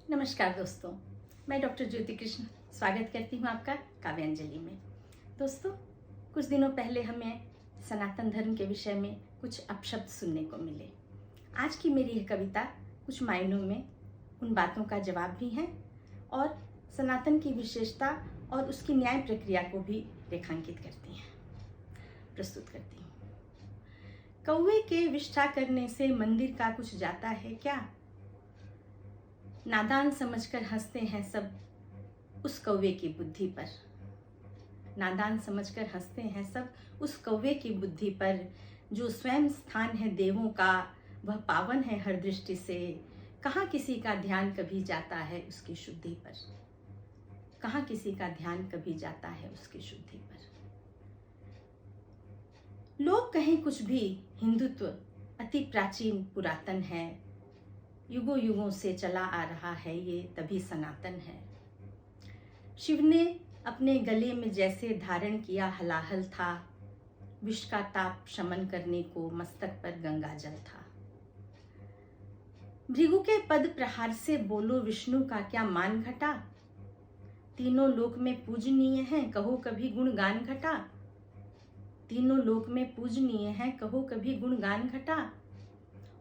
नमस्कार दोस्तों, मैं डॉक्टर ज्योति कृष्ण स्वागत करती हूँ आपका काव्यांजलि में। दोस्तों, कुछ दिनों पहले हमें सनातन धर्म के विषय में कुछ अपशब्द सुनने को मिले। आज की मेरी यह कविता कुछ मायनों में उन बातों का जवाब भी है और सनातन की विशेषता और उसकी न्याय प्रक्रिया को भी रेखांकित करती हैं, प्रस्तुत करती हूँ। कौवे के विष्ठा करने से मंदिर का कुछ जाता है क्या? नादान समझकर हंसते हैं सब उस कौवे की बुद्धि पर। नादान समझकर हंसते हैं सब उस कौवे की बुद्धि पर, जो स्वयं स्थान है देवों का, वह पावन है हर दृष्टि से। कहाँ किसी का ध्यान कभी जाता है उसकी शुद्धि पर। कहाँ किसी का ध्यान कभी जाता है उसकी शुद्धि पर। लोग कहें कुछ भी, हिंदुत्व अति प्राचीन पुरातन है। युगों युगों से चला आ रहा है ये, तभी सनातन है। शिव ने अपने गले में जैसे धारण किया हलाहल था, विष का ताप शमन करने को मस्तक पर गंगा जल था। भृगु के पद प्रहार से बोलो विष्णु का क्या मान घटा। तीनों लोक में पूजनीय है, कहो कभी गुणगान घटा। तीनों लोक में पूजनीय है, कहो कभी गुणगान घटा।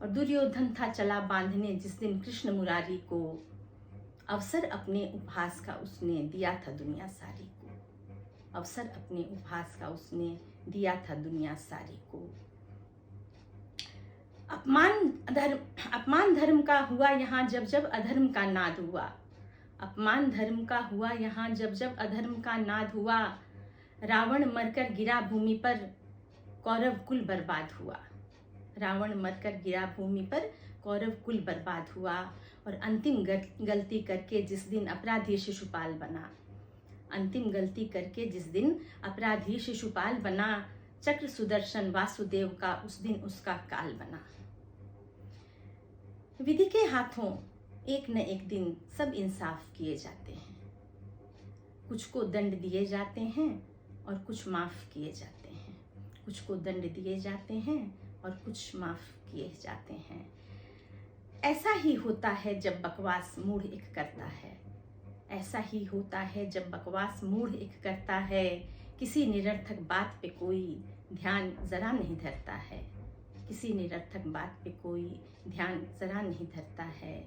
और दुर्योधन था चला बांधने जिस दिन कृष्ण मुरारी को, अवसर अपने उपहास का उसने दिया था दुनिया सारी को। अवसर अपने उपहास का उसने दिया था दुनिया सारी को। अपमान धर्म का हुआ यहाँ जब जब अधर्म का नाद हुआ। अपमान धर्म का हुआ यहाँ जब जब अधर्म का नाद हुआ। रावण मरकर गिरा भूमि पर, कौरव कुल बर्बाद हुआ। रावण मरकर गिरा भूमि पर, कौरव कुल बर्बाद हुआ। और अंतिम गलती करके जिस दिन अपराधी शिशुपाल बना। अंतिम गलती करके जिस दिन अपराधी शिशुपाल बना, चक्र सुदर्शन वासुदेव का उस दिन उसका काल बना। विधि के हाथों एक न एक दिन सब इंसाफ किए जाते हैं। कुछ को दंड दिए जाते हैं और कुछ माफ किए जाते हैं। कुछ को दंड दिए जाते हैं और कुछ माफ किए जाते हैं। ऐसा ही होता है जब बकवास मूढ़ एक करता है। ऐसा ही होता है जब बकवास मूढ़ एक करता है। किसी निरर्थक बात पे कोई ध्यान जरा नहीं धरता है। किसी निरर्थक बात पे कोई ध्यान जरा नहीं धरता है।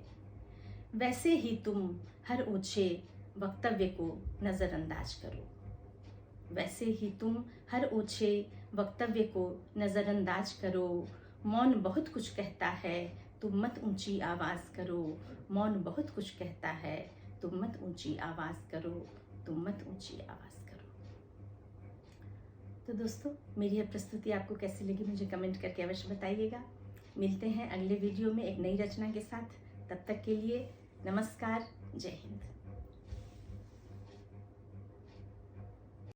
वैसे ही तुम हर ऊंचे वक्तव्य को नजरअंदाज करो। वैसे ही तुम हर ऊंचे वक्तव्य को नजरअंदाज करो। मौन बहुत कुछ कहता है, तुम मत ऊंची आवाज करो। मौन बहुत कुछ कहता है, तुम मत ऊंची आवाज करो। तुम मत ऊंची आवाज करो। तो दोस्तों, मेरी यह प्रस्तुति आपको कैसी लगी मुझे कमेंट करके अवश्य बताइएगा। मिलते हैं अगले वीडियो में एक नई रचना के साथ। तब तक के लिए नमस्कार, जय हिंद।